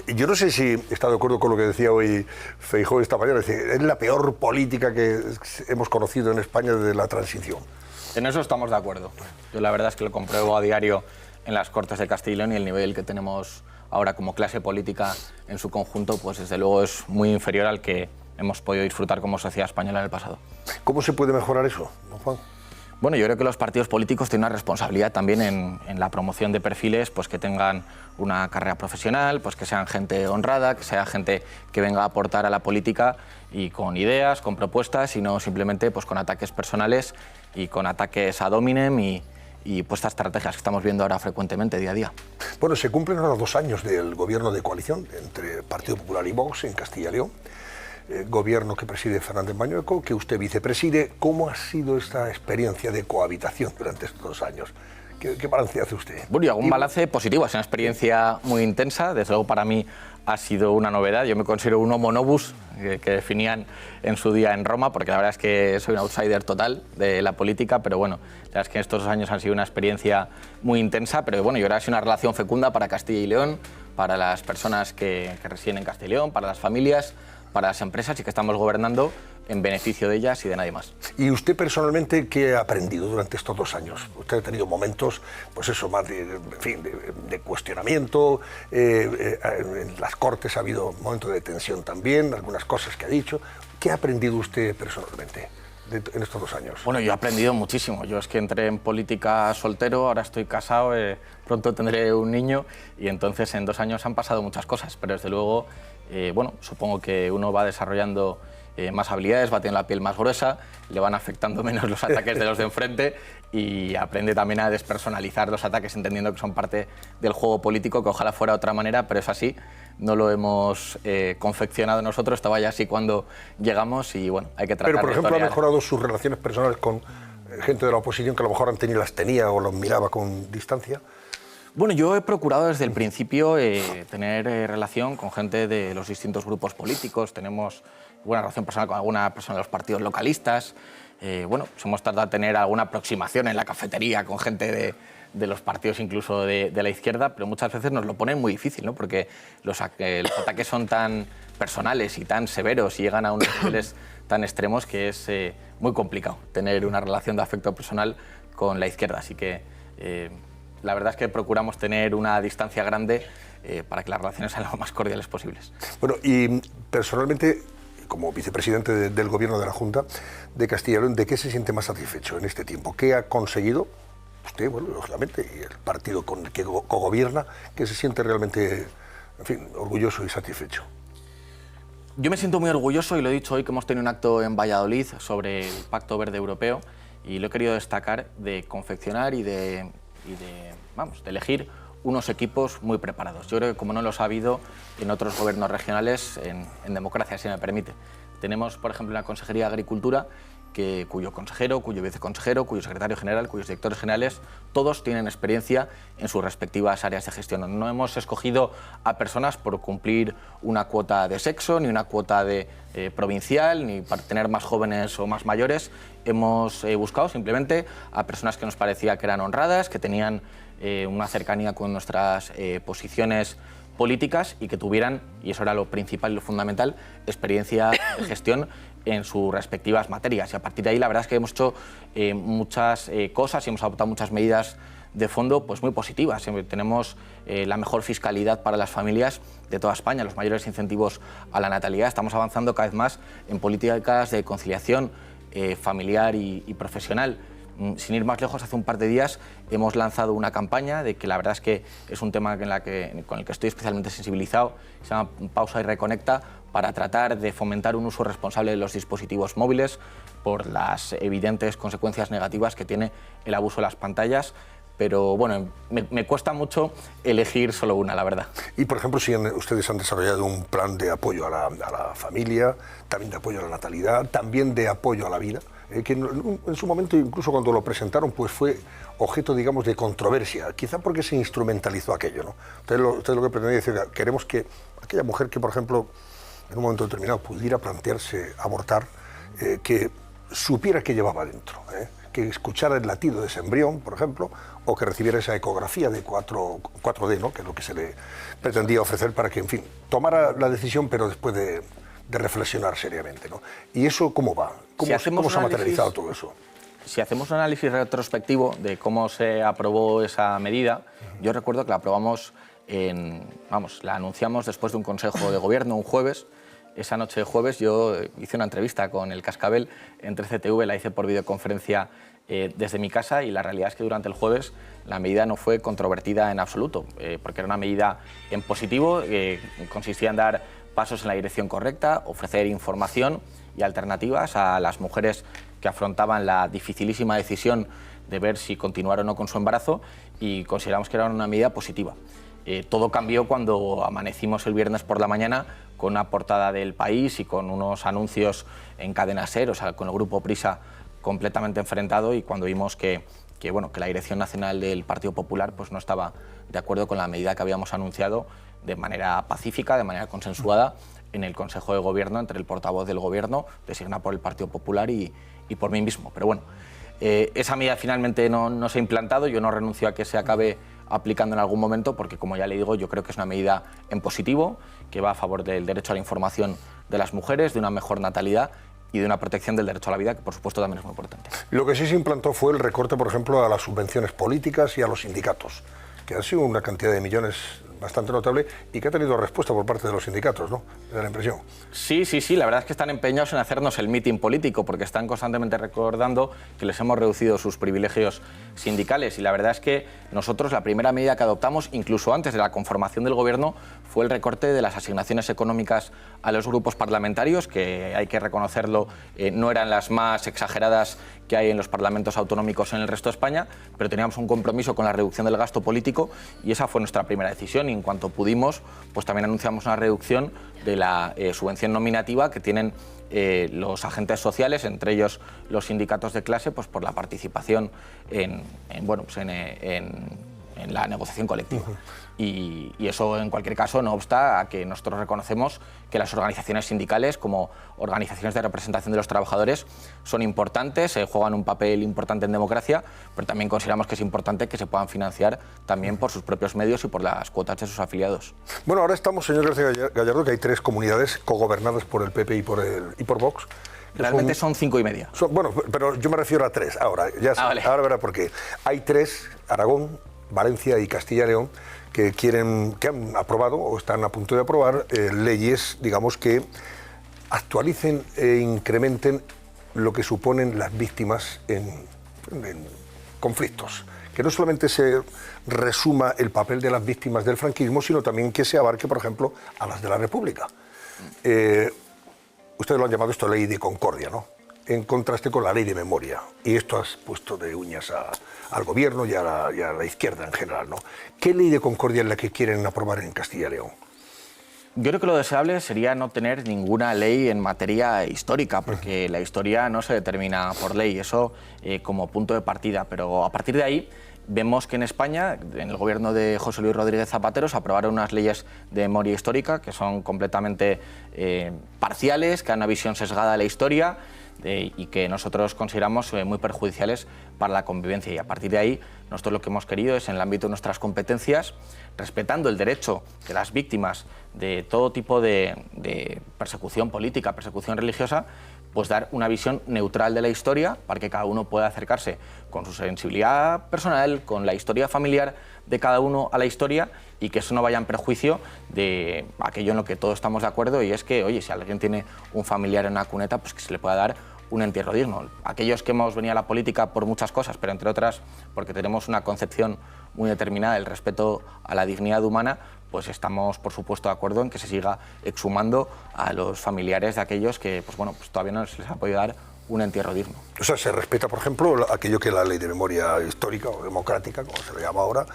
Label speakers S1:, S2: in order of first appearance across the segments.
S1: Yo no sé si está de acuerdo con lo que decía hoy Feijóo esta mañana. Es la peor política que hemos conocido en España desde la transición.
S2: En eso estamos de acuerdo. Yo la verdad es que lo compruebo a diario en las Cortes de Castilla y León, y el nivel que tenemos ahora como clase política en su conjunto, pues desde luego es muy inferior al que hemos podido disfrutar como sociedad española en el pasado.
S1: ¿Cómo se puede mejorar eso, don Juan?
S2: Bueno, yo creo que los partidos políticos tienen una responsabilidad también en la promoción de perfiles pues, que tengan una carrera profesional, pues que sean gente honrada, que sea gente que venga a aportar a la política y con ideas, con propuestas, y no simplemente pues, con ataques personales y con ataques ad hominem y pues, estas estrategias que estamos viendo ahora frecuentemente, día a día.
S1: Bueno, se cumplen ahora 2 años del gobierno de coalición entre Partido Popular y Vox en Castilla y León. Gobierno que preside Fernández Mañueco, que usted vicepreside. ¿Cómo ha sido esta experiencia de cohabitación durante estos 2 años? ¿Qué balance hace usted?
S2: Bueno, y hago un balance positivo. Es una experiencia muy intensa. Desde luego, para mí ha sido una novedad. Yo me considero un homo novus, que definían en su día en Roma, porque la verdad es que soy un outsider total de la política, pero bueno, la verdad es que estos 2 años han sido una experiencia muy intensa, pero bueno, yo creo que ha sido una relación fecunda para Castilla y León, para las personas que residen en Castilla y León, para las familias, para las empresas, y que estamos gobernando en beneficio de ellas y de nadie más.
S1: ¿Y usted personalmente qué ha aprendido durante estos 2 años? Usted ha tenido momentos, pues eso, más de cuestionamiento, en las Cortes ha habido momentos de tensión también, algunas cosas que ha dicho. ¿Qué ha aprendido usted personalmente en estos 2 años?
S2: Bueno, yo he aprendido muchísimo. Yo es que entré en política soltero, ahora estoy casado, pronto tendré un niño, y entonces en 2 años han pasado muchas cosas, pero desde luego, bueno, supongo que uno va desarrollando más habilidades, va teniendo la piel más gruesa, le van afectando menos los ataques de los de enfrente, y aprende también a despersonalizar los ataques, entendiendo que son parte del juego político, que ojalá fuera de otra manera, pero es así. No lo hemos confeccionado nosotros, estaba ya así cuando llegamos, y bueno, hay que tratar de...
S1: Pero, por ejemplo, ¿ha mejorado sus relaciones personales con gente de la oposición que a lo mejor las tenía o los miraba con distancia?
S2: Bueno, yo he procurado desde el principio tener relación con gente de los distintos grupos políticos. Tenemos buena relación personal con alguna persona de los partidos localistas. Bueno, pues hemos tratado de tener alguna aproximación en la cafetería con gente de los partidos incluso de la izquierda, pero muchas veces nos lo ponen muy difícil, ¿no? Porque los ataques son tan personales y tan severos y llegan a unos niveles tan extremos que es muy complicado tener una relación de afecto personal con la izquierda. Así que la verdad es que procuramos tener una distancia grande para que las relaciones sean lo más cordiales posibles.
S1: Bueno, y personalmente, como vicepresidente del Gobierno de la Junta de Castilla y León, ¿de qué se siente más satisfecho en este tiempo? ¿Qué ha conseguido usted, bueno, lógicamente, y el partido con el que cogobierna, que se siente realmente, en fin, orgulloso y satisfecho?
S2: Yo me siento muy orgulloso, y lo he dicho hoy que hemos tenido un acto en Valladolid sobre el Pacto Verde Europeo, y lo he querido destacar de confeccionar y de elegir unos equipos muy preparados. Yo creo que como no los ha habido en otros gobiernos regionales en democracia, si me permite. Tenemos, por ejemplo, la Consejería de Agricultura, cuyo consejero, cuyo viceconsejero, cuyo secretario general, cuyos directores generales, todos tienen experiencia en sus respectivas áreas de gestión. No hemos escogido a personas por cumplir una cuota de sexo, ni una cuota de provincial, ni para tener más jóvenes o más mayores. Hemos buscado simplemente a personas que nos parecía que eran honradas, que tenían una cercanía con nuestras posiciones políticas, y que tuvieran, y eso era lo principal y lo fundamental, experiencia de gestión en sus respectivas materias. Y a partir de ahí, la verdad es que hemos hecho muchas cosas y hemos adoptado muchas medidas de fondo pues muy positivas. Tenemos la mejor fiscalidad para las familias de toda España, los mayores incentivos a la natalidad. Estamos avanzando cada vez más en políticas de conciliación familiar y profesional. Sin ir más lejos, hace un par de días hemos lanzado una campaña de que la verdad es que es un tema con el que estoy especialmente sensibilizado, se llama Pausa y Reconecta, para tratar de fomentar un uso responsable de los dispositivos móviles por las evidentes consecuencias negativas que tiene el abuso de las pantallas. Pero bueno, me cuesta mucho elegir solo una, la verdad.
S1: Y por ejemplo, si ustedes han desarrollado un plan de apoyo a la familia, también de apoyo a la natalidad, también de apoyo a la vida, que en su momento, incluso cuando lo presentaron, pues fue objeto, digamos, de controversia, quizá porque se instrumentalizó aquello, ¿no? Ustedes lo que pretendían decir, queremos que aquella mujer que, por ejemplo, en un momento determinado pudiera plantearse abortar, que supiera qué llevaba dentro, que escuchara el latido de ese embrión, por ejemplo, o que recibiera esa ecografía de 4D, ¿no? Que es lo que se le pretendía ofrecer para que, en fin, tomara la decisión, pero después de reflexionar seriamente, ¿no? ¿Y eso cómo va? ¿Cómo se ha materializado todo eso?
S2: Si hacemos un análisis retrospectivo de cómo se aprobó esa medida, yo recuerdo que la aprobamos la anunciamos después de un consejo de gobierno un jueves. Esa noche de jueves yo hice una entrevista con el Cascabel en 13TV, la hice por videoconferencia desde mi casa, y la realidad es que durante el jueves la medida no fue controvertida en absoluto, porque era una medida en positivo, consistía en dar pasos en la dirección correcta, ofrecer información y alternativas a las mujeres que afrontaban la dificilísima decisión de ver si continuar o no con su embarazo, y consideramos que era una medida positiva. Todo cambió cuando amanecimos el viernes por la mañana con una portada del País y con unos anuncios en Cadena SER, o sea, con el Grupo Prisa completamente enfrentado, y cuando vimos que la Dirección Nacional del Partido Popular pues no estaba de acuerdo con la medida que habíamos anunciado de manera pacífica, de manera consensuada, en el Consejo de Gobierno, entre el portavoz del Gobierno, designado por el Partido Popular, y por mí mismo. Pero bueno, esa medida finalmente no se ha implantado. Yo no renuncio a que se acabe aplicando en algún momento, porque, como ya le digo, yo creo que es una medida en positivo, que va a favor del derecho a la información de las mujeres, de una mejor natalidad y de una protección del derecho a la vida, que por supuesto también es muy importante.
S1: Lo que sí se implantó fue el recorte, por ejemplo, a las subvenciones políticas y a los sindicatos, que ha sido una cantidad de millones bastante notable y que ha tenido respuesta por parte de los sindicatos, ¿no? Me da la impresión.
S2: Sí, la verdad es que están empeñados en hacernos el mitin político, porque están constantemente recordando que les hemos reducido sus privilegios sindicales, y la verdad es que nosotros la primera medida que adoptamos, incluso antes de la conformación del Gobierno, fue el recorte de las asignaciones económicas a los grupos parlamentarios, que hay que reconocerlo, no eran las más exageradas que hay en los parlamentos autonómicos en el resto de España, pero teníamos un compromiso con la reducción del gasto político, y esa fue nuestra primera decisión, y en cuanto pudimos, pues también anunciamos una reducción de la subvención nominativa que tienen los agentes sociales, entre ellos los sindicatos de clase, pues por la participación en la negociación colectiva. Y eso, en cualquier caso, no obsta a que nosotros reconocemos que las organizaciones sindicales, como organizaciones de representación de los trabajadores, son importantes, juegan un papel importante en democracia, pero también consideramos que es importante que se puedan financiar también por sus propios medios y por las cuotas de sus afiliados.
S1: Bueno, ahora estamos, señor García Gallardo, que hay 3 comunidades cogobernadas por el PP y por Vox.
S2: Realmente son 5 y media.
S1: Bueno, pero yo me refiero a 3 ahora. Vale. Ahora verá por qué. Hay 3, Aragón, Valencia y Castilla y León, que han aprobado o están a punto de aprobar leyes, digamos, que actualicen e incrementen lo que suponen las víctimas en conflictos. Que no solamente se resuma el papel de las víctimas del franquismo, sino también que se abarque, por ejemplo, a las de la República. Ustedes lo han llamado esto ley de concordia, ¿no? En contraste con la ley de memoria. Y esto has puesto de uñas al gobierno y a la izquierda en general, ¿no? ¿Qué ley de concordia es la que quieren aprobar en Castilla y León?
S2: Yo creo que lo deseable sería no tener ninguna ley en materia histórica, porque la historia no se determina por ley, eso como punto de partida. Pero a partir de ahí vemos que en España, en el gobierno de José Luis Rodríguez Zapatero, se aprobaron unas leyes de memoria histórica que son completamente parciales, que dan una visión sesgada de la historia, y que nosotros consideramos muy perjudiciales para la convivencia. Y a partir de ahí, nosotros lo que hemos querido es, en el ámbito de nuestras competencias, respetando el derecho de las víctimas de todo tipo de persecución política, persecución religiosa, pues dar una visión neutral de la historia para que cada uno pueda acercarse con su sensibilidad personal, con la historia familiar de cada uno a la historia, y que eso no vaya en perjuicio de aquello en lo que todos estamos de acuerdo, y es que, oye, si alguien tiene un familiar en una cuneta, pues que se le pueda dar un entierro digno. Aquellos que hemos venido a la política por muchas cosas, pero entre otras porque tenemos una concepción muy determinada del respeto a la dignidad humana, pues estamos, por supuesto, de acuerdo en que se siga exhumando a los familiares de aquellos que pues todavía no se les ha podido dar un entierro digno.
S1: O sea, se respeta, por ejemplo, aquello que la ley de memoria histórica o democrática, como se le llama ahora,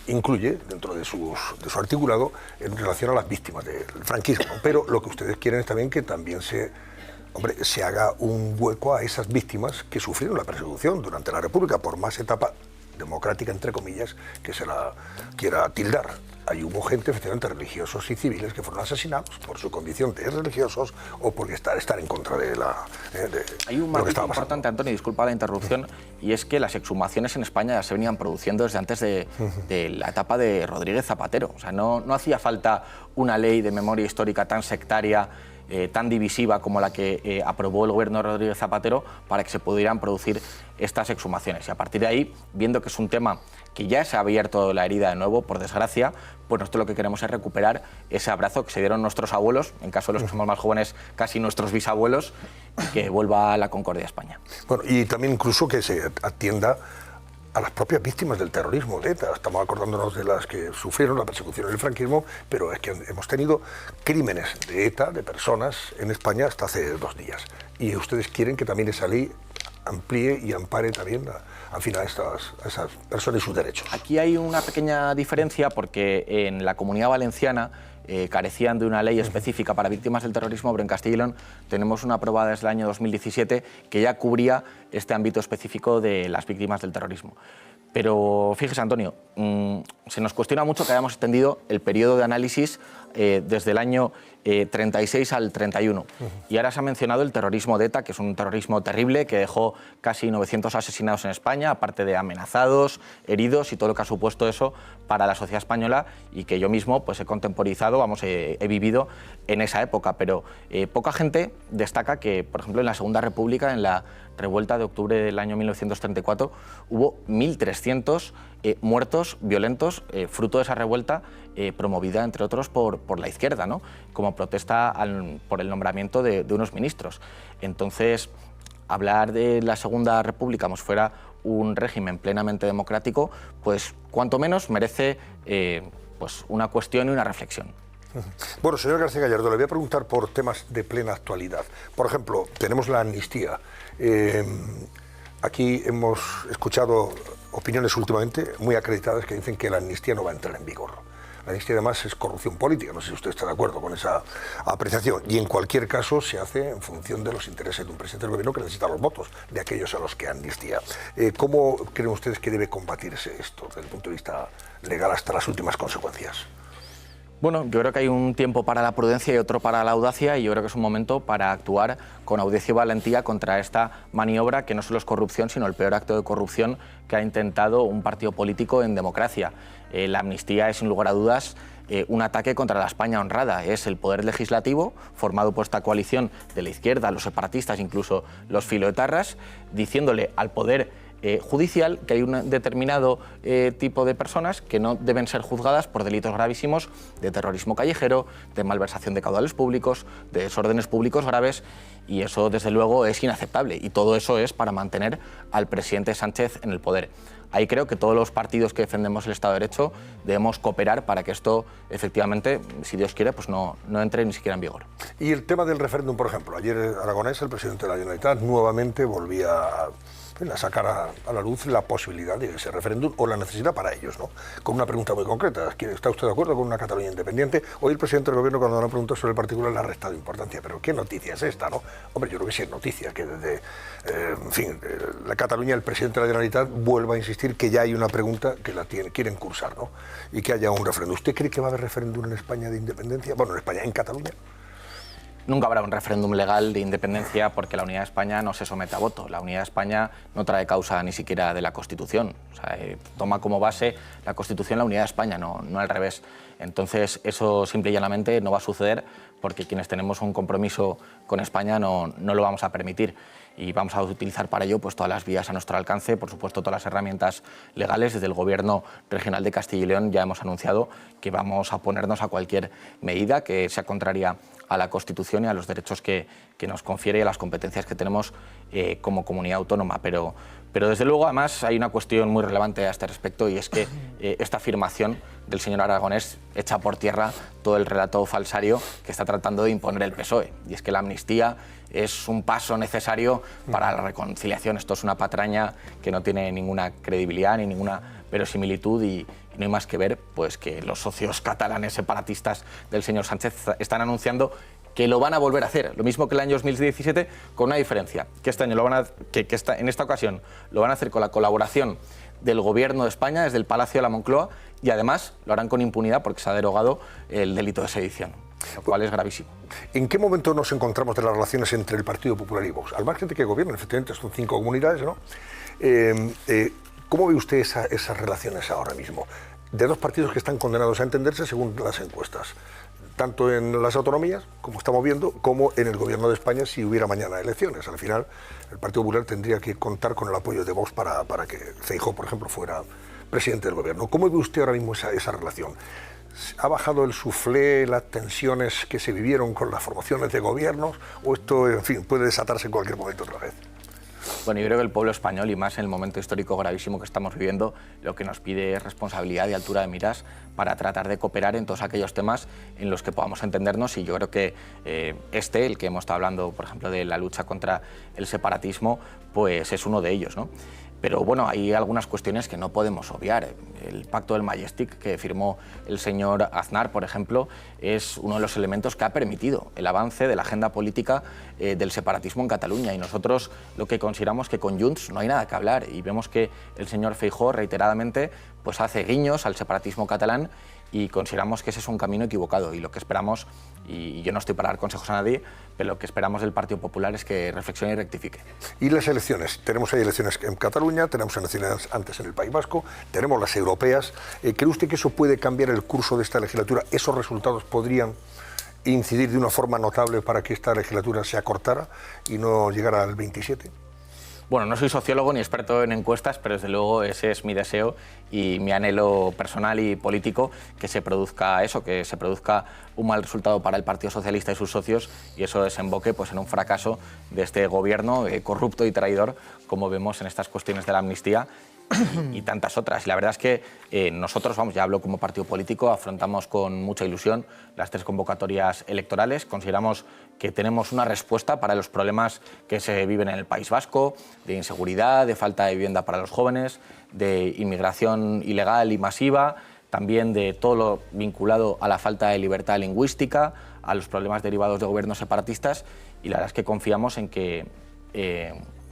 S1: incluye dentro de su articulado en relación a las víctimas del franquismo. Pero lo que ustedes quieren es también que también se haga un hueco a esas víctimas que sufrieron la persecución durante la República, por más etapa democrática, entre comillas, que se la quiera tildar. Ahí hubo gente, efectivamente, religiosos y civiles que fueron asesinados por su condición de religiosos o por estar en contra de
S2: Hay un matiz importante, Antonio, disculpa la interrupción, y es que las exhumaciones en España ya se venían produciendo desde antes de la etapa de Rodríguez Zapatero. O sea, no hacía falta una ley de memoria histórica tan sectaria, tan divisiva como la que aprobó el gobierno de Rodríguez Zapatero para que se pudieran producir estas exhumaciones. Y a partir de ahí, viendo que es un tema que ya se ha abierto la herida de nuevo, por desgracia, pues nosotros lo que queremos es recuperar ese abrazo que se dieron nuestros abuelos, en caso de los que somos más jóvenes, casi nuestros bisabuelos, y que vuelva a la concordia a España.
S1: Bueno, y también incluso que se atienda a las propias víctimas del terrorismo de ETA. Estamos acordándonos de las que sufrieron la persecución del franquismo, pero es que hemos tenido crímenes de ETA, de personas, en España hasta hace 2 días. Y ustedes quieren que también esa ley amplíe y ampare también a esas personas y sus derechos.
S2: Aquí hay una pequeña diferencia porque en la Comunidad Valenciana carecían de una ley específica para víctimas del terrorismo, pero en Castilla y León tenemos una aprobada desde el año 2017 que ya cubría este ámbito específico de las víctimas del terrorismo. Pero fíjese, Antonio, se nos cuestiona mucho que hayamos extendido el periodo de análisis desde el año 36 al 31. Y ahora se ha mencionado el terrorismo de ETA, que es un terrorismo terrible que dejó casi 900 asesinados en España, aparte de amenazados, heridos y todo lo que ha supuesto eso para la sociedad española y que yo mismo pues, he contemporizado, he vivido en esa época. Pero poca gente destaca que, por ejemplo, en la Segunda República, en la revuelta de octubre del año 1934, hubo 1.300 muertos violentos, fruto de esa revuelta promovida, entre otros, por la izquierda, ¿no? Como protesta por el nombramiento de unos ministros. Entonces, hablar de la Segunda República como si fuera un régimen plenamente democrático, pues cuanto menos merece pues, una cuestión y una reflexión.
S1: Bueno, señor García Gallardo, le voy a preguntar por temas de plena actualidad. Por ejemplo, tenemos la amnistía. Aquí hemos escuchado opiniones últimamente muy acreditadas que dicen que la amnistía no va a entrar en vigor. La amnistía además es corrupción política, no sé si usted está de acuerdo con esa apreciación. Y en cualquier caso se hace en función de los intereses de un presidente del gobierno que necesita los votos de aquellos a los que amnistía. ¿Cómo creen ustedes que debe combatirse esto desde el punto de vista legal hasta las últimas consecuencias?
S2: Bueno, yo creo que hay un tiempo para la prudencia y otro para la audacia, y yo creo que es un momento para actuar con audacia y valentía contra esta maniobra que no solo es corrupción, sino el peor acto de corrupción que ha intentado un partido político en democracia. La amnistía es, sin lugar a dudas, un ataque contra la España honrada. Es el poder legislativo, formado por esta coalición de la izquierda, los separatistas, incluso los filoetarras, diciéndole al poder judicial que hay un determinado tipo de personas que no deben ser juzgadas por delitos gravísimos de terrorismo callejero, de malversación de caudales públicos, de desórdenes públicos graves, y eso desde luego es inaceptable, y todo eso es para mantener al presidente Sánchez en el poder. Ahí creo que todos los partidos que defendemos el Estado de Derecho debemos cooperar para que esto efectivamente, si Dios quiere, pues no entre ni siquiera en vigor.
S1: Y el tema del referéndum, por ejemplo, ayer Aragonés, el presidente de la Generalitat, nuevamente volvía a sacar a la luz la posibilidad de ese referéndum o la necesidad para ellos, ¿no? Con una pregunta muy concreta. ¿Está usted de acuerdo con una Cataluña independiente? Hoy el presidente del gobierno, cuando una pregunta sobre el particular, le ha restado importancia. Pero ¿qué noticia es esta, no? Hombre, yo creo que sí es noticia, que desde, la Cataluña, el presidente de la Generalitat vuelva a insistir que ya hay una pregunta que quieren cursar, ¿no? Y que haya un referéndum. ¿Usted cree que va a haber referéndum en España de independencia? Bueno, en España, en Cataluña.
S2: Nunca habrá un referéndum legal de independencia porque la unidad de España no se somete a voto. La unidad de España no trae causa ni siquiera de la Constitución. O sea, toma como base la Constitución la unidad de España, no al revés. Entonces, eso simple y llanamente no va a suceder porque quienes tenemos un compromiso con España no lo vamos a permitir. Y vamos a utilizar para ello pues, todas las vías a nuestro alcance, por supuesto todas las herramientas legales. Desde el Gobierno regional de Castilla y León ya hemos anunciado que vamos a oponernos a cualquier medida que sea contraria a la Constitución y a los derechos que nos confiere y a las competencias que tenemos como comunidad autónoma. Pero desde luego, además, hay una cuestión muy relevante a este respecto, y es que esta afirmación del señor Aragonés echa por tierra todo el relato falsario que está tratando de imponer el PSOE. Y es que la amnistía es un paso necesario para la reconciliación. Esto es una patraña que no tiene ninguna credibilidad ni ninguna verosimilitud, y no hay más que ver pues, que los socios catalanes separatistas del señor Sánchez están anunciando que lo van a volver a hacer, lo mismo que el año 2017, con una diferencia, que este año en esta ocasión lo van a hacer con la colaboración del Gobierno de España, desde el Palacio de la Moncloa, y además lo harán con impunidad porque se ha derogado el delito de sedición, lo cual es gravísimo.
S1: ¿En qué momento nos encontramos de las relaciones entre el Partido Popular y Vox? Al margen de que gobiernan, efectivamente, son 5 comunidades, ¿no? ¿Cómo ve usted esas relaciones ahora mismo? De dos partidos que están condenados a entenderse según las encuestas, tanto en las autonomías, como estamos viendo, como en el Gobierno de España si hubiera mañana elecciones. Al final, el Partido Popular tendría que contar con el apoyo de Vox para que Feijóo, por ejemplo, fuera presidente del Gobierno. ¿Cómo ve usted ahora mismo esa relación? ¿Ha bajado el suflé, las tensiones que se vivieron con las formaciones de gobiernos? ¿O esto, en fin, puede desatarse en cualquier momento otra vez?
S2: Bueno, yo creo que el pueblo español, y más en el momento histórico gravísimo que estamos viviendo, lo que nos pide es responsabilidad y altura de miras para tratar de cooperar en todos aquellos temas en los que podamos entendernos, y yo creo que el que hemos estado hablando, por ejemplo, de la lucha contra el separatismo, pues es uno de ellos, ¿no? Pero bueno, hay algunas cuestiones que no podemos obviar. El pacto del Majestic que firmó el señor Aznar, por ejemplo, es uno de los elementos que ha permitido el avance de la agenda política del separatismo en Cataluña, y nosotros lo que consideramos que con Junts no hay nada que hablar, y vemos que el señor Feijóo reiteradamente pues hace guiños al separatismo catalán, y consideramos que ese es un camino equivocado, y lo que esperamos, y yo no estoy para dar consejos a nadie, pero lo que esperamos del Partido Popular es que reflexione y rectifique.
S1: ¿Y las elecciones? Tenemos ahí elecciones en Cataluña, tenemos elecciones antes en el País Vasco, tenemos las europeas. ¿Cree usted que eso puede cambiar el curso de esta legislatura? ¿Esos resultados podrían incidir de una forma notable para que esta legislatura se acortara y no llegara al 27?
S2: Bueno, no soy sociólogo ni experto en encuestas, pero desde luego ese es mi deseo y mi anhelo personal y político, que se produzca eso, que se produzca un mal resultado para el Partido Socialista y sus socios, y eso desemboque pues en un fracaso de este gobierno corrupto y traidor, como vemos en estas cuestiones de la amnistía y tantas otras. Y la verdad es que nosotros, ya hablo como partido político, afrontamos con mucha ilusión las 3 convocatorias electorales. Consideramos que tenemos una respuesta para los problemas que se viven en el País Vasco, de inseguridad, de falta de vivienda para los jóvenes, de inmigración ilegal y masiva, también de todo lo vinculado a la falta de libertad lingüística, a los problemas derivados de gobiernos separatistas, y la verdad es que confiamos en que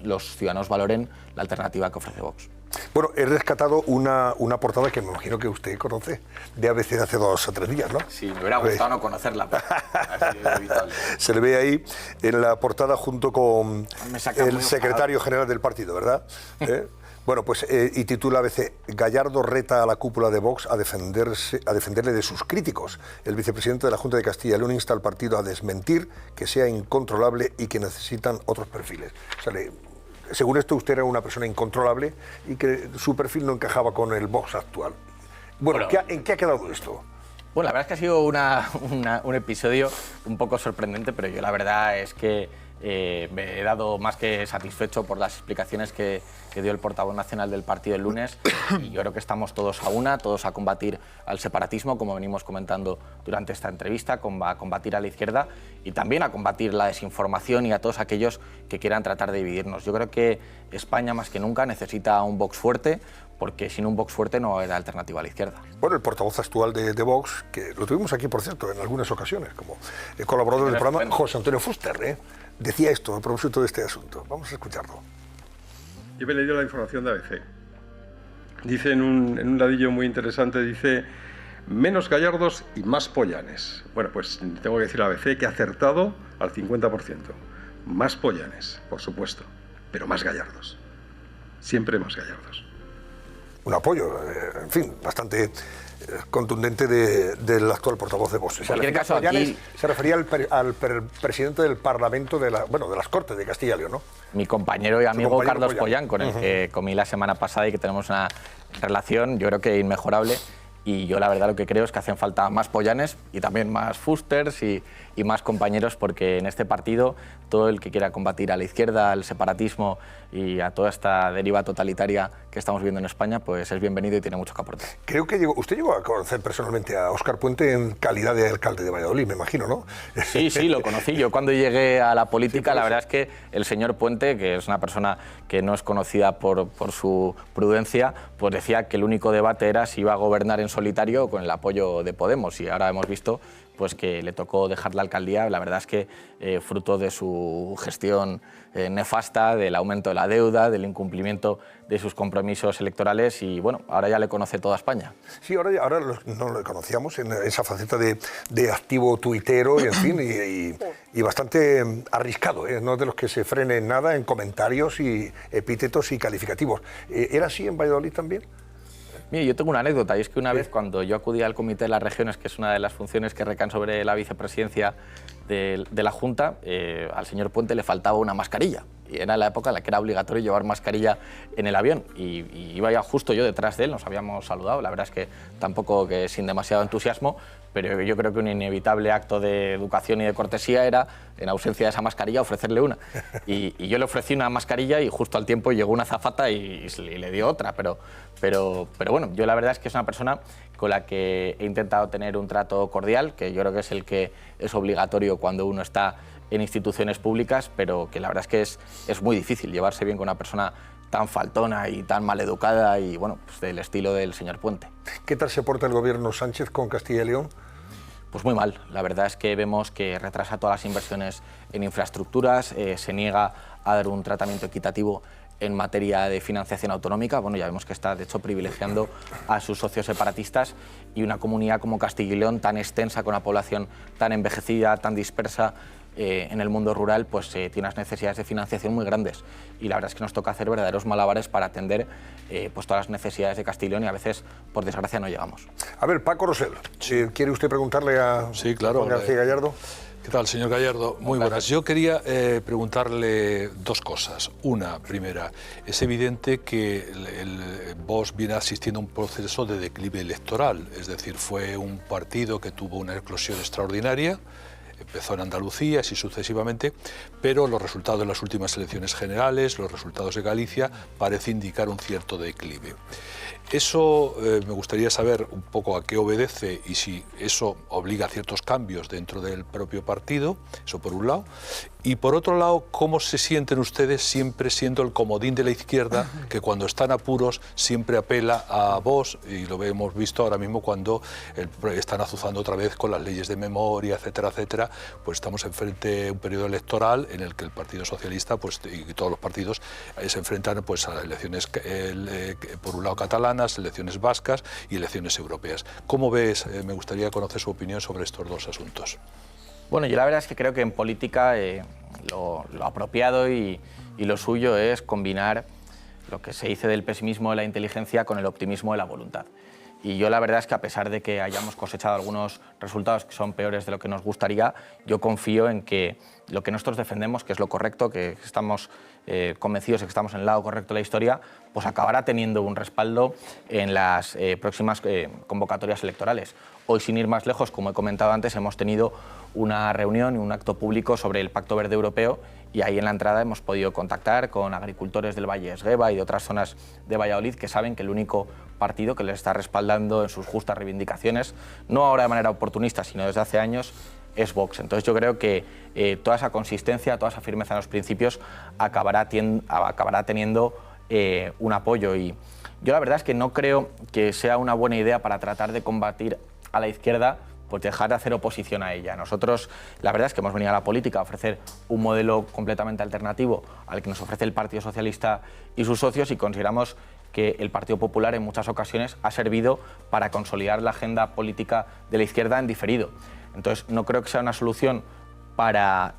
S2: los ciudadanos valoren la alternativa que ofrece Vox.
S1: Bueno, he rescatado una portada que me imagino que usted conoce, de ABC de hace 2 o 3 días, ¿no?
S2: Sí, me hubiera gustado no conocerla, pero ha sido inevitable.
S1: Se le ve ahí en la portada junto con el secretario general del partido, ¿verdad? Bueno, pues y titula ABC: Gallardo reta a la cúpula de Vox a defenderle de sus críticos. El vicepresidente de la Junta de Castilla y León insta al partido a desmentir que sea incontrolable y que necesitan otros perfiles. O sea, según esto, usted era una persona incontrolable y que su perfil no encajaba con el Vox actual. Bueno, ¿en qué ha quedado esto?
S2: Bueno, la verdad es que ha sido un episodio un poco sorprendente, pero yo la verdad es que me he dado más que satisfecho por las explicaciones que dio el portavoz nacional del partido el lunes, y yo creo que estamos todos a una, todos a combatir al separatismo, como venimos comentando durante esta entrevista, a combatir a la izquierda y también a combatir la desinformación y a todos aquellos que quieran tratar de dividirnos. Yo creo que España más que nunca necesita un Vox fuerte, porque sin un Vox fuerte no hay alternativa a la izquierda. Bueno,
S1: el portavoz actual de Vox, que lo tuvimos aquí, por cierto, en algunas ocasiones, como colaborador del programa, José Antonio Fuster, decía esto a propósito de este asunto. Vamos a escucharlo.
S3: Yo me he leído la información de ABC. Dice en un ladillo muy interesante, dice: menos Gallardos y más Pollanes. Bueno, pues tengo que decir a ABC que ha acertado al 50%. Más Pollanes, por supuesto, pero más Gallardos. Siempre más Gallardos.
S1: Un apoyo, en fin, bastante contundente del actual portavoz de Vox.
S2: En cualquier caso, aquí
S1: se refería al presidente del Parlamento de las Cortes de Castilla y León, ¿no?
S2: Mi compañero y amigo Carlos Pollán, con el que comí la semana pasada y que tenemos una relación, yo creo que inmejorable. Y yo la verdad lo que creo es que hacen falta más Pollanes y también más Fusters y más compañeros, porque en este partido todo el que quiera combatir a la izquierda, al separatismo y a toda esta deriva totalitaria que estamos viviendo en España, pues es bienvenido y tiene mucho que aportar.
S1: Creo que usted llegó a conocer personalmente a Óscar Puente en calidad de alcalde de Valladolid, me imagino, ¿no?
S2: Sí, lo conocí. Yo cuando llegué a la política, la verdad es que el señor Puente, que es una persona que no es conocida por su prudencia, pues decía que el único debate era si iba a gobernar en solitario o con el apoyo de Podemos, y ahora hemos visto pues que le tocó dejar la alcaldía, la verdad es que fruto de su gestión nefasta, del aumento de la deuda, del incumplimiento de sus compromisos electorales y bueno, ahora ya le conoce toda España.
S1: Sí, ahora no lo conocíamos en esa faceta de activo tuitero y en fin, y bastante arriscado, no de los que se frene en nada en comentarios y epítetos y calificativos. ¿Era así en Valladolid también?
S2: Mire, yo tengo una anécdota, y es que una vez cuando yo acudí al Comité de las Regiones, que es una de las funciones que recaen sobre la vicepresidencia de la Junta, al señor Puente le faltaba una mascarilla. Y era la época en la que era obligatorio llevar mascarilla en el avión. Y iba ya justo yo detrás de él, nos habíamos saludado. La verdad es que tampoco que sin demasiado entusiasmo, pero yo creo que un inevitable acto de educación y de cortesía era, en ausencia de esa mascarilla, ofrecerle una. Y yo le ofrecí una mascarilla y justo al tiempo llegó una azafata y le dio otra. Pero bueno, yo la verdad es que es una persona con la que he intentado tener un trato cordial, que yo creo que es el que es obligatorio cuando uno está en instituciones públicas, pero que la verdad es que es muy difícil llevarse bien con una persona tan faltona y tan maleducada y bueno, pues del estilo del señor Puente.
S1: ¿Qué tal se porta el gobierno Sánchez con Castilla y León?
S2: Pues muy mal. La verdad es que vemos que retrasa todas las inversiones en infraestructuras, se niega a dar un tratamiento equitativo en materia de financiación autonómica. Bueno, ya vemos que está, de hecho, privilegiando a sus socios separatistas y una comunidad como Castilla y León, tan extensa, con una población tan envejecida, tan dispersa en el mundo rural, pues tiene unas necesidades de financiación muy grandes. Y la verdad es que nos toca hacer verdaderos malabares para atender pues todas las necesidades de Castilla y León y a veces, por desgracia, no llegamos.
S1: A ver, Paco Rosell, si quiere usted preguntarle a Juan García Gallardo.
S4: ¿Qué tal, señor Gallardo? Muy buenas. Yo quería preguntarle dos cosas. Una, primera, es evidente que el Vox viene asistiendo a un proceso de declive electoral, es decir, fue un partido que tuvo una eclosión extraordinaria, empezó en Andalucía, así sucesivamente, pero los resultados de las últimas elecciones generales, los resultados de Galicia, parece indicar un cierto declive. Eso me gustaría saber un poco a qué obedece y si eso obliga a ciertos cambios dentro del propio partido, eso por un lado. Y por otro lado, ¿cómo se sienten ustedes siempre siendo el comodín de la izquierda que cuando están apuros siempre apela a Vox? Y lo hemos visto ahora mismo cuando están azuzando otra vez con las leyes de memoria, etcétera, etcétera. Pues estamos enfrente de un periodo electoral en el que el Partido Socialista pues, y todos los partidos se enfrentan pues, a elecciones, por un lado catalanas, elecciones vascas y elecciones europeas. ¿Cómo ves? Me gustaría conocer su opinión sobre estos dos asuntos.
S2: Bueno, yo la verdad es que creo que en política lo apropiado y lo suyo es combinar lo que se dice del pesimismo de la inteligencia con el optimismo de la voluntad. Y yo la verdad es que a pesar de que hayamos cosechado algunos resultados que son peores de lo que nos gustaría, yo confío en que lo que nosotros defendemos, que es lo correcto, que estamos convencidos de que estamos en el lado correcto de la historia, pues acabará teniendo un respaldo en las próximas convocatorias electorales. Hoy, sin ir más lejos, como he comentado antes, hemos tenido una reunión y un acto público sobre el Pacto Verde Europeo y ahí en la entrada hemos podido contactar con agricultores del Valle de Esgueva y de otras zonas de Valladolid que saben que el único partido que les está respaldando en sus justas reivindicaciones, no ahora de manera oportunista, sino desde hace años, es Vox. Entonces yo creo que toda esa consistencia, toda esa firmeza en los principios acabará teniendo un apoyo. Y yo la verdad es que no creo que sea una buena idea para tratar de combatir a la izquierda pues dejar de hacer oposición a ella. Nosotros, la verdad es que hemos venido a la política a ofrecer un modelo completamente alternativo al que nos ofrece el Partido Socialista y sus socios y consideramos que el Partido Popular en muchas ocasiones ha servido para consolidar la agenda política de la izquierda en diferido. Entonces, no creo que sea una solución para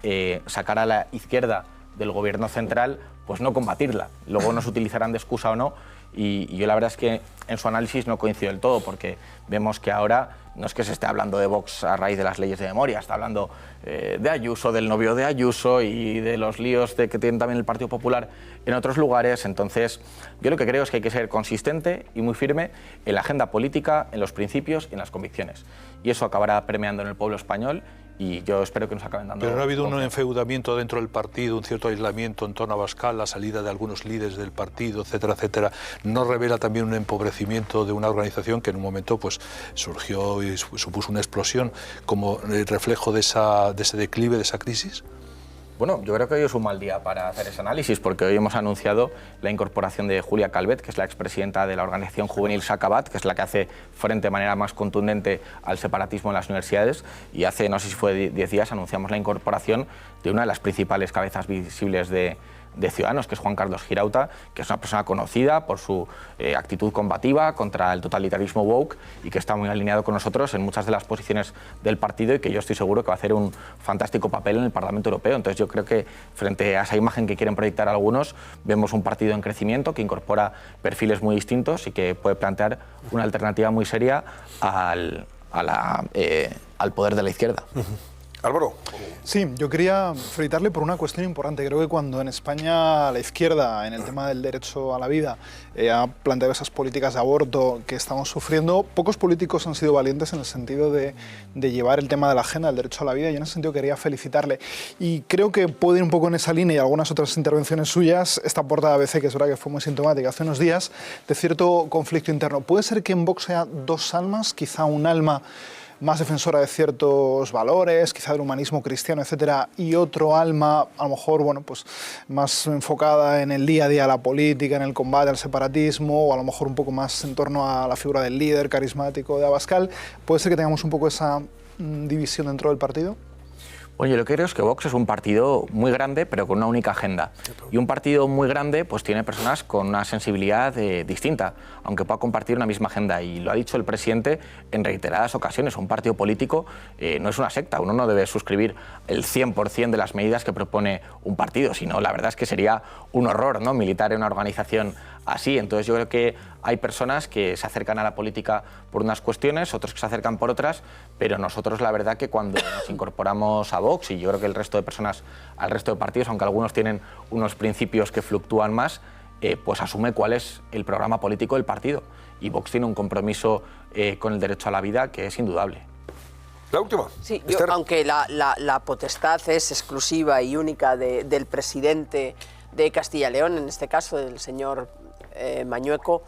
S2: sacar a la izquierda del gobierno central, pues no combatirla. Luego nos utilizarán de excusa o no, y yo la verdad es que en su análisis no coincido del todo, porque vemos que ahora no es que se esté hablando de Vox a raíz de las leyes de memoria, está hablando de Ayuso, del novio de Ayuso y de los líos que tiene también el Partido Popular en otros lugares. Entonces, yo lo que creo es que hay que ser consistente y muy firme en la agenda política, en los principios y en las convicciones. Y eso acabará permeando en el pueblo español y yo espero que nos acaben dando...
S4: Pero no ha habido un enfeudamiento dentro del partido, un cierto aislamiento en torno a Abascal, la salida de algunos líderes del partido, etcétera, etcétera. ¿No revela también un empobrecimiento de una organización que en un momento pues, surgió y supuso una explosión como el reflejo de ese declive, de esa crisis?
S2: Bueno, yo creo que hoy es un mal día para hacer ese análisis, porque hoy hemos anunciado la incorporación de Julia Calvet, que es la expresidenta de la organización juvenil Sacabat, que es la que hace frente de manera más contundente al separatismo en las universidades, y hace, no sé si fue 10 días, anunciamos la incorporación de una de las principales cabezas visibles de Ciudadanos, que es Juan Carlos Girauta, que es una persona conocida por su actitud combativa contra el totalitarismo woke y que está muy alineado con nosotros en muchas de las posiciones del partido y que yo estoy seguro que va a hacer un fantástico papel en el Parlamento Europeo. Entonces yo creo que frente a esa imagen que quieren proyectar algunos, vemos un partido en crecimiento que incorpora perfiles muy distintos y que puede plantear una alternativa muy seria al poder de la izquierda.
S1: Álvaro.
S5: Sí, yo quería felicitarle por una cuestión importante. Creo que cuando en España la izquierda, en el tema del derecho a la vida, ha planteado esas políticas de aborto que estamos sufriendo, pocos políticos han sido valientes en el sentido de llevar el tema de la agenda del derecho a la vida, y en ese sentido quería felicitarle. Y creo que puede ir un poco en esa línea y algunas otras intervenciones suyas, esta portada de ABC, que es verdad que fue muy sintomática hace unos días, de cierto conflicto interno. ¿Puede ser que en Vox haya dos almas, quizá un alma más defensora de ciertos valores, quizá del humanismo cristiano, etcétera, y otro alma, a lo mejor, bueno, pues más enfocada en el día a día, la política, en el combate al separatismo, o a lo mejor un poco más en torno a la figura del líder carismático de Abascal? ¿Puede ser que tengamos un poco esa división dentro del partido?
S2: Bueno, yo lo que creo es que Vox es un partido muy grande, pero con una única agenda. Y un partido muy grande pues tiene personas con una sensibilidad distinta, aunque pueda compartir una misma agenda. Y lo ha dicho el presidente en reiteradas ocasiones. Un partido político no es una secta. Uno no debe suscribir el 100% de las medidas que propone un partido, sino la verdad es que sería un horror, ¿no?, militar en una organización así. Entonces yo creo que hay personas que se acercan a la política por unas cuestiones, otros que se acercan por otras, pero nosotros la verdad que cuando nos incorporamos a Vox, y yo creo que el resto de personas al resto de partidos, aunque algunos tienen unos principios que fluctúan más, pues asume cuál es el programa político del partido. Y Vox tiene un compromiso con el derecho a la vida que es indudable.
S1: La última.
S6: Sí, aunque la potestad es exclusiva y única del presidente de Castilla y León, en este caso del señor Mañueco,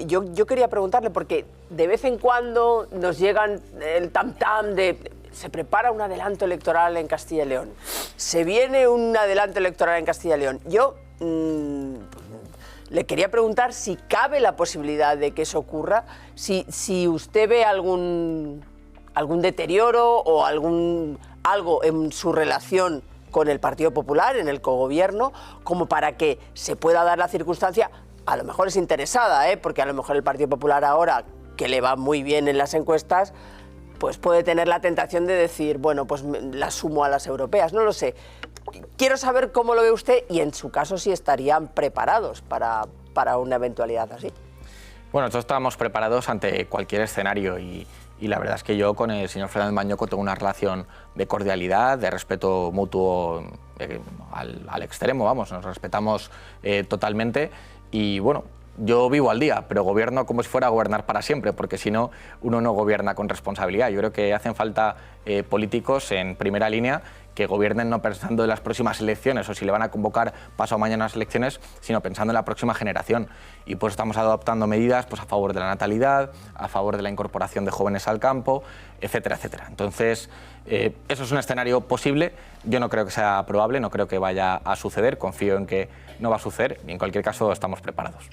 S6: yo quería preguntarle, porque de vez en cuando nos llegan el tam-tam de se prepara un adelanto electoral en Castilla y León, se viene un adelanto electoral en Castilla y León. Yo le quería preguntar si cabe la posibilidad de que eso ocurra, si usted ve algún deterioro o algo en su relación con el Partido Popular, en el cogobierno, como para que se pueda dar la circunstancia. A lo mejor es interesada, porque a lo mejor el Partido Popular ahora, que le va muy bien en las encuestas, pues puede tener la tentación de decir, bueno, pues la sumo a las europeas, no lo sé. Quiero saber cómo lo ve usted y en su caso si estarían preparados para una eventualidad así.
S2: Bueno, nosotros estábamos preparados ante cualquier escenario y la verdad es que yo con el señor Fernández Mañueco tengo una relación de cordialidad, de respeto mutuo al extremo, vamos, nos respetamos totalmente y bueno, yo vivo al día, pero gobierno como si fuera a gobernar para siempre, porque si no, uno no gobierna con responsabilidad. Yo creo que hacen falta políticos en primera línea que gobiernen no pensando en las próximas elecciones o si le van a convocar pasado mañana las elecciones, sino pensando en la próxima generación. Y pues estamos adoptando medidas pues, a favor de la natalidad, a favor de la incorporación de jóvenes al campo, etcétera, etcétera. Entonces, eso es un escenario posible. Yo no creo que sea probable, no creo que vaya a suceder, confío en que no va a suceder y en cualquier caso estamos preparados.